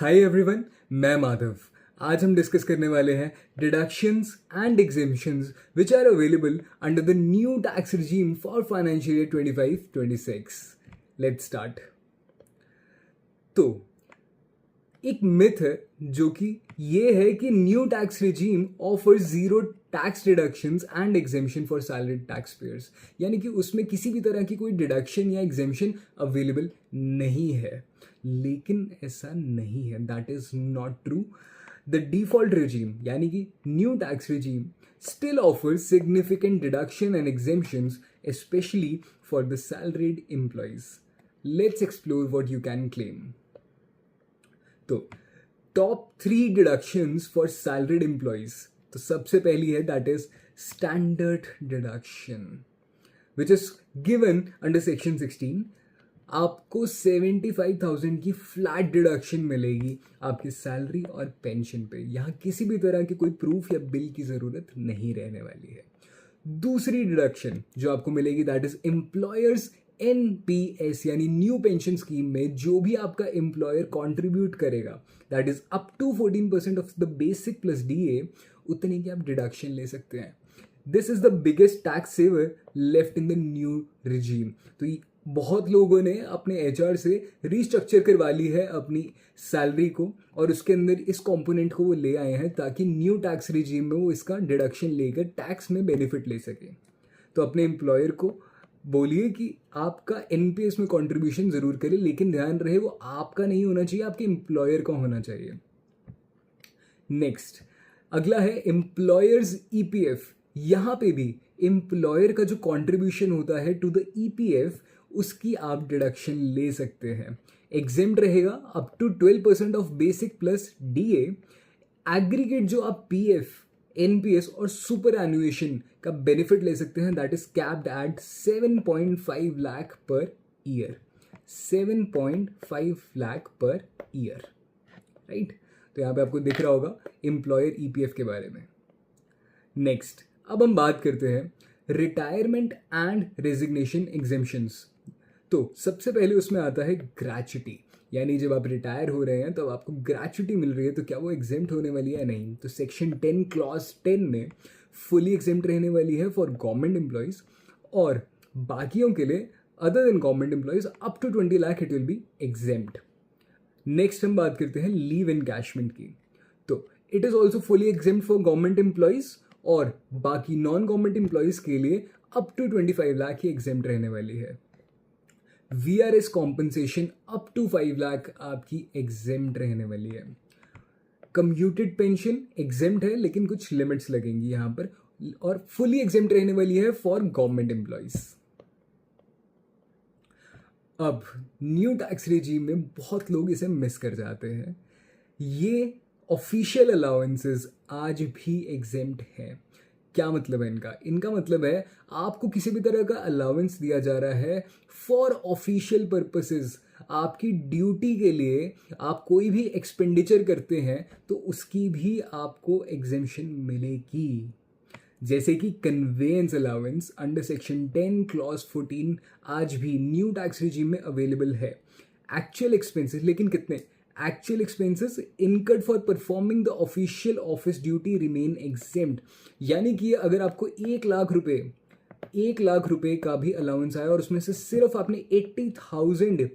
Hi everyone, मैं माधव। आज हम डिस्कस करने वाले हैं deductions and exemptions which are available under the new tax regime for financial year 25-26। Let's start. तो एक मिथ है जो कि ये है कि new tax regime offer zero tax deductions and exemption for salaried tax payers, यानी कि उसमें किसी भी तरह की कोई डिडक्शन या एग्जेम्पशन अवेलेबल नहीं है। लेकिन ऐसा नहीं है, that is not true. The default regime यानी कि new tax regime still offers significant deduction and exemptions, especially for the salaried employees. Let's explore what you can claim. तो top 3 deductions for salaried employees. तो सबसे पहली है that is standard deduction which is given under section 16। आपको 75,000 की flat deduction मिलेगी आपकी salary और पेंशन पे। यहाँ किसी भी तरह की कोई प्रूफ या बिल की ज़रूरत नहीं रहने वाली है। दूसरी डिडक्शन जो आपको मिलेगी दैट इज एम्प्लॉयर्स NPS यानी न्यू पेंशन स्कीम में जो भी आपका एम्प्लॉयर कंट्रीब्यूट करेगा that is up to 14% of the basic plus DA, उतने की आप डिडक्शन ले सकते हैं। This is the biggest tax saver left in the new regime. तो बहुत लोगों ने अपने HR से रीस्ट्रक्चर करवा ली है अपनी सैलरी को और उसके अंदर इस कंपोनेंट को वो ले आए हैं ताकि न्यू टैक्स रिजीम में वो इसका डिडक्शन लेकर टैक्स में बेनिफिट ले सके। तो अपने एम्प्लॉयर को बोलिए कि आपका NPS में कंट्रीब्यूशन जरूर करे, लेकिन ध्यान रहे वो आपका नहीं होना चाहिए, आपके एम्प्लॉयर का होना चाहिए। नेक्स्ट अगला है एम्प्लॉयर्स EPF। यहाँ पे भी एम्प्लॉयर का जो कंट्रीब्यूशन होता है टू द EPF उसकी आप डिडक्शन ले सकते हैं। एग्जेम्प्ट रहेगा up to 12% of basic plus DA। Aggregate जो आप PF, NPS और सुपर एनुएशन का बेनिफिट ले सकते हैं that is capped at 7.5 lakh per year. 7.5 lakh per year, right. तो यहाँ पे आपको दिख रहा होगा एम्प्लॉयर EPF के बारे में। नेक्स्ट अब हम बात करते हैं रिटायरमेंट एंड रेजिग्नेशन एग्जेम्पशंस। तो सबसे पहले उसमें आता है ग्रेच्युटी, यानी जब आप रिटायर हो रहे हैं तो आपको ग्रेच्युटी मिल रही है तो क्या वो एग्जेम्प्ट होने वाली है या नहीं। तो सेक्शन 10 क्लॉज 10 में फुली एग्जेम्प्ट रहने वाली है फॉर गवर्नमेंट एम्प्लॉयज और बाकियों के लिए other than government employees up to 20 lakh it will be exempt. Next हम बात करते हैं लीव एनकैशमेंट की। तो it is also fully exempt for government employees और बाकी नॉन गवर्नमेंट एम्प्लॉयज के लिए अप टू 25 लाख ही एग्जेम्प्ट रहने वाली है। VRS compensation up to 5 lakh आपकी एग्जेम्प्ट रहने वाली है। कम्यूटेड पेंशन एग्जेम्प्ट है लेकिन कुछ लिमिट्स लगेंगी यहाँ पर और फुली एग्जेम्प्ट रहने वाली है फॉर गवर्नमेंट एम्प्लॉयज। अब न्यू टैक्स रिजीम में बहुत लोग इसे मिस कर जाते हैं। ये ऑफिशियल अलाउंसेस आज भी एग्जेम्प्ट हैं। क्या मतलब है इनका मतलब है आपको किसी भी तरह का अलाउंस दिया जा रहा है फॉर ऑफिशियल पर्पसेस। आपकी ड्यूटी के लिए आप कोई भी एक्सपेंडिचर करते हैं तो उसकी भी आपको एग्जेम्पशन मिलेगी। जैसे कि convince allowance under section 10 clause 14 आज भी न्यू टैक्स रिजीम में अवेलेबल है। एक्चुअल एक्सपेंसेस, लेकिन कितने? Actual expenses incurred for performing the official office duty remain exempt। यानी कि अगर आपको 1 लाख रुपए का भी अलाउंस आया और उसमें से सिर्फ आपने 80,000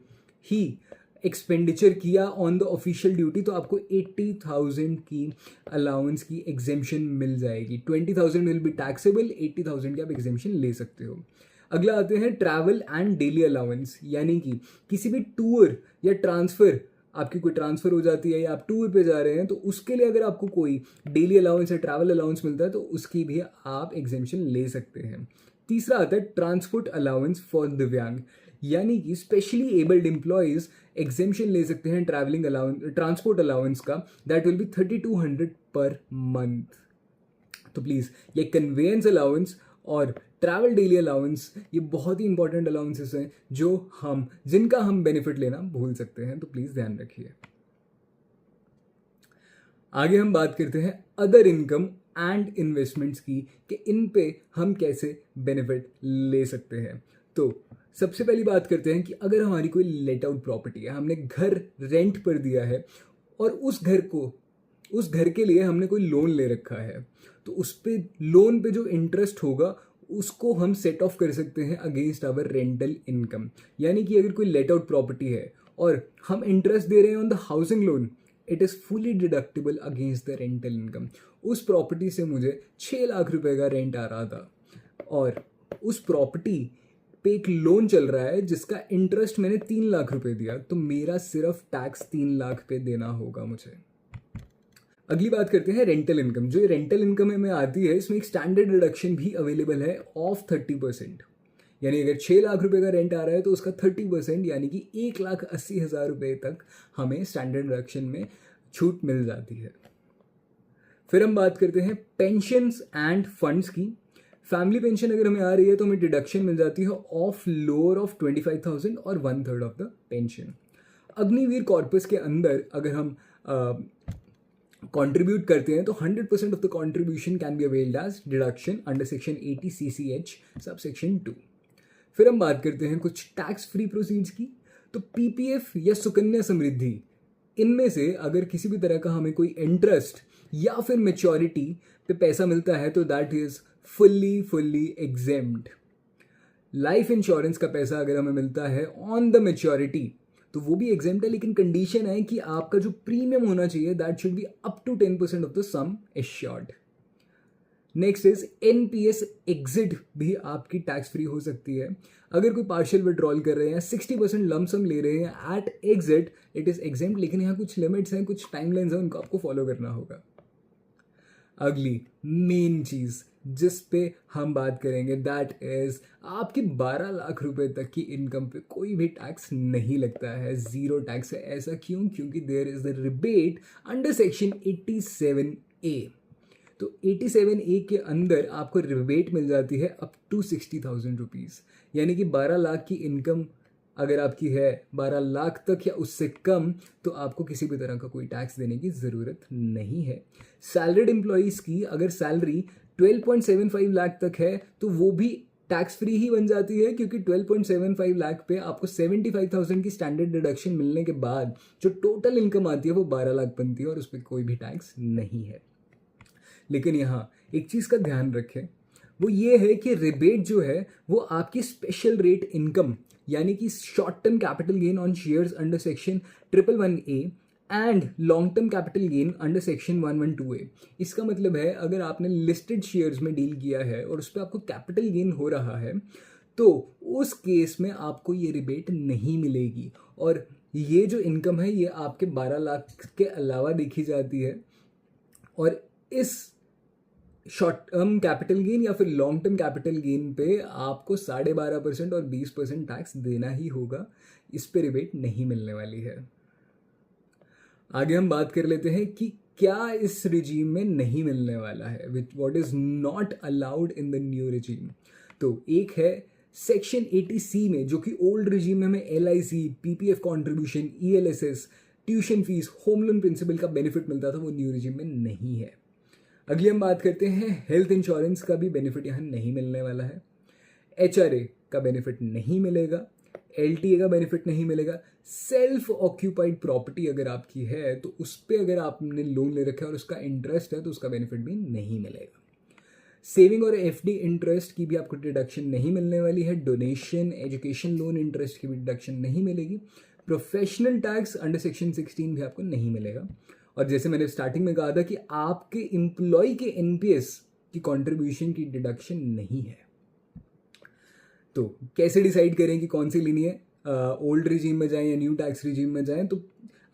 ही एक्सपेंडिचर किया ऑन द ऑफिशियल ड्यूटी तो आपको 80,000 की अलाउंस की एग्जेम्पशन मिल जाएगी। 20,000 विल बी टैक्सेबल, 80,000 की आप एग्जेम्पशन ले सकते हो। अगला आते हैं ट्रैवल एंड डेली अलाउंस, यानी कि किसी भी टूर या ट्रांसफर, आपकी कोई ट्रांसफर हो जाती है या आप टूर पे जा रहे हैं तो उसके लिए अगर आपको कोई डेली अलाउंस या ट्रैवल अलाउंस मिलता है तो उसकी भी आप एग्जेम्पशन ले सकते हैं। तीसरा आता है ट्रांसपोर्ट अलाउंस फॉर दिव्यांग, यानी कि स्पेशली एबल्ड एम्प्लॉयज एग्जेम्पशन ले सकते हैं ट्रैवलिंग अलाउंस, ट्रांसपोर्ट अलाउंस का that will be 3200 per month. तो प्लीज़ ये कन्वेंस अलाउंस और ट्रैवल डेली अलाउंस ये बहुत ही इंपॉर्टेंट अलाउंसेस हैं जिनका हम बेनिफिट लेना भूल सकते हैं, तो प्लीज़ ध्यान रखिए। आगे हम बात करते हैं अदर इनकम एंड इन्वेस्टमेंट्स की कि इन पे हम कैसे बेनिफिट ले सकते हैं। तो सबसे पहली बात करते हैं कि अगर हमारी कोई लेट आउट प्रॉपर्टी है, हमने घर रेंट पर दिया है और उस घर के लिए हमने कोई लोन ले रखा है, तो उस पे लोन पे जो इंटरेस्ट होगा उसको हम सेट ऑफ कर सकते हैं अगेंस्ट आवर रेंटल इनकम। यानी कि अगर कोई लेट आउट प्रॉपर्टी है और हम इंटरेस्ट दे रहे हैं on the housing loan, it is fully deductible against the rental income. उस प्रॉपर्टी से मुझे 6 लाख रुपए का रेंट आ रहा था और उस प्रॉपर्टी पे एक लोन चल रहा है जिसका इंटरेस्ट मैंने 3 लाख रुपए दिया, तो मेरा सिर्फ टैक्स 3 लाख पे देना होगा मुझे। अगली बात करते हैं रेंटल इनकम। जो रेंटल इनकम में आती है, इसमें एक स्टैंडर्ड डिडक्शन भी अवेलेबल है ऑफ 30%। यानी अगर 6 लाख रुपए का रेंट आ रहा है तो उसका 30% यानी कि 1,80,000 रुपये तक हमें स्टैंडर्ड डिडक्शन में छूट मिल जाती है। फिर हम बात करते हैं पेंशन्स एंड फंड्स की। फैमिली पेंशन अगर हमें आ रही है तो हमें डिडक्शन मिल जाती है ऑफ लोअर ऑफ 25,000 और 1/3 of the pension. Agniveer corpus के अंदर अगर हम कंट्रीब्यूट करते हैं तो 100% of the contribution can be availed as deduction under section 80 CCH sub section 2। फिर हम बात करते हैं कुछ टैक्स फ्री प्रोसीड्स की। तो PPF या सुकन्या समृद्धि, इनमें से अगर किसी भी तरह का हमें कोई इंटरेस्ट या फिर मेच्योरिटी पे पैसा मिलता है तो that is fully exempt. Life insurance का पैसा अगर हमें मिलता है ऑन द मेच्योरिटी तो वो भी एग्जेम्प्ट है, लेकिन कंडीशन है कि आपका जो प्रीमियम होना चाहिए that should be up to 10% of the sum assured. Next is NPS exit भी आपकी टैक्स फ्री हो सकती है। अगर कोई पार्शियल विड्रॉल कर रहे हैं, 60% लमसम ले रहे हैं at exit, it is exempt, लेकिन यहाँ कुछ लिमिट्स हैं, कुछ टाइमलाइंस हैं, उनको आपको फॉलो करना होगा। अगली मेन चीज जिस पे हम बात करेंगे दैट इज आपकी 12 लाख रुपए तक की इनकम पे कोई भी टैक्स नहीं लगता है, जीरो टैक्स है। ऐसा क्यों? क्योंकि there is the rebate under section 87A। तो 87A के अंदर आपको रिबेट मिल जाती है अप टू 60,000 रुपीज़। यानी कि 12 लाख की इनकम अगर आपकी है 12 लाख तक या उससे कम, तो आपको किसी भी तरह का कोई टैक्स देने की ज़रूरत नहीं है। सैलरीड एम्प्लॉयज़ की अगर सैलरी 12.75 लाख तक है तो वो भी टैक्स फ्री ही बन जाती है, क्योंकि 12.75 लाख पे आपको 75,000 की स्टैंडर्ड डिडक्शन मिलने के बाद जो टोटल इनकम आती है वो 12 लाख बनती है और उस पर कोई भी टैक्स नहीं है। लेकिन यहाँ एक चीज़ का ध्यान रखें, वो ये है कि रिबेट जो है वो आपकी स्पेशल रेट इनकम यानी कि short term capital gain on shares under section 111A and long term capital gain under section 112A। इसका मतलब है अगर आपने लिस्टेड शेयर्स में डील किया है और उस पर आपको कैपिटल गेन हो रहा है तो उस केस में आपको ये रिबेट नहीं मिलेगी, और ये जो इनकम है ये आपके 12 लाख के अलावा देखी जाती है। और इस शॉर्ट टर्म कैपिटल गेन या फिर लॉन्ग टर्म कैपिटल गेन पे आपको 12.5% और 20% टैक्स देना ही होगा, इस पे रिबेट नहीं मिलने वाली है। आगे हम बात कर लेते हैं कि क्या इस रिजीम में नहीं मिलने वाला है, which what is not allowed in the new regime. तो एक है सेक्शन 80C में, जो कि ओल्ड रिजीम में हमें LIC, PPF contribution, ELSS, tuition fees, home loan principal का बेनिफिट मिलता था, वो न्यू रिजीम में नहीं है। अगली हम बात करते हैं हेल्थ इंश्योरेंस का भी बेनिफिट यहाँ नहीं मिलने वाला है। HRA का बेनिफिट नहीं मिलेगा, LTA का बेनिफिट नहीं मिलेगा। सेल्फ ऑक्यूपाइड प्रॉपर्टी अगर आपकी है तो उस पर अगर आपने लोन ले रखा है और उसका इंटरेस्ट है तो उसका बेनिफिट भी नहीं मिलेगा। सेविंग और FD इंटरेस्ट की भी आपको डिडक्शन नहीं मिलने वाली है। डोनेशन, एजुकेशन लोन इंटरेस्ट की भी डिडक्शन नहीं मिलेगी। प्रोफेशनल टैक्स अंडर सेक्शन 16 भी आपको नहीं मिलेगा। और जैसे मैंने स्टार्टिंग में कहा था कि आपके एम्प्लॉय के NPS की कंट्रीब्यूशन की डिडक्शन नहीं है। तो कैसे डिसाइड करें कि कौन सी लेनी है, ओल्ड रिजीम में जाएं या न्यू टैक्स रिजीम में जाएं? तो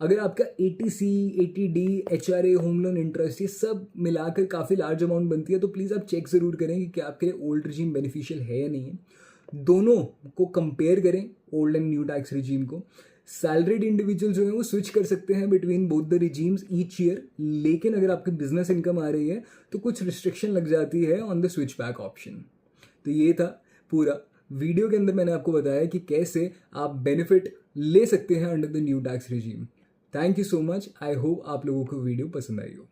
अगर आपका 80C, 80D, HRA, home loan interest ये सब मिलाकर काफ़ी लार्ज अमाउंट बनती है तो प्लीज़ आप चेक ज़रूर करें कि क्या आपके लिए ओल्ड रिजीम बेनिफिशियल है या नहीं है। दोनों को कंपेयर करें, old and new tax regime को। सैलरीड इंडिविजुअल जो है वो स्विच कर सकते हैं between both the regimes each year, लेकिन अगर आपकी बिजनेस इनकम आ रही है तो कुछ रिस्ट्रिक्शन लग जाती है on the switch back option. तो ये था पूरा वीडियो के अंदर मैंने आपको बताया कि कैसे आप बेनिफिट ले सकते हैं under the new tax regime. Thank you so much. I hope आप लोगों को वीडियो पसंद आई हो।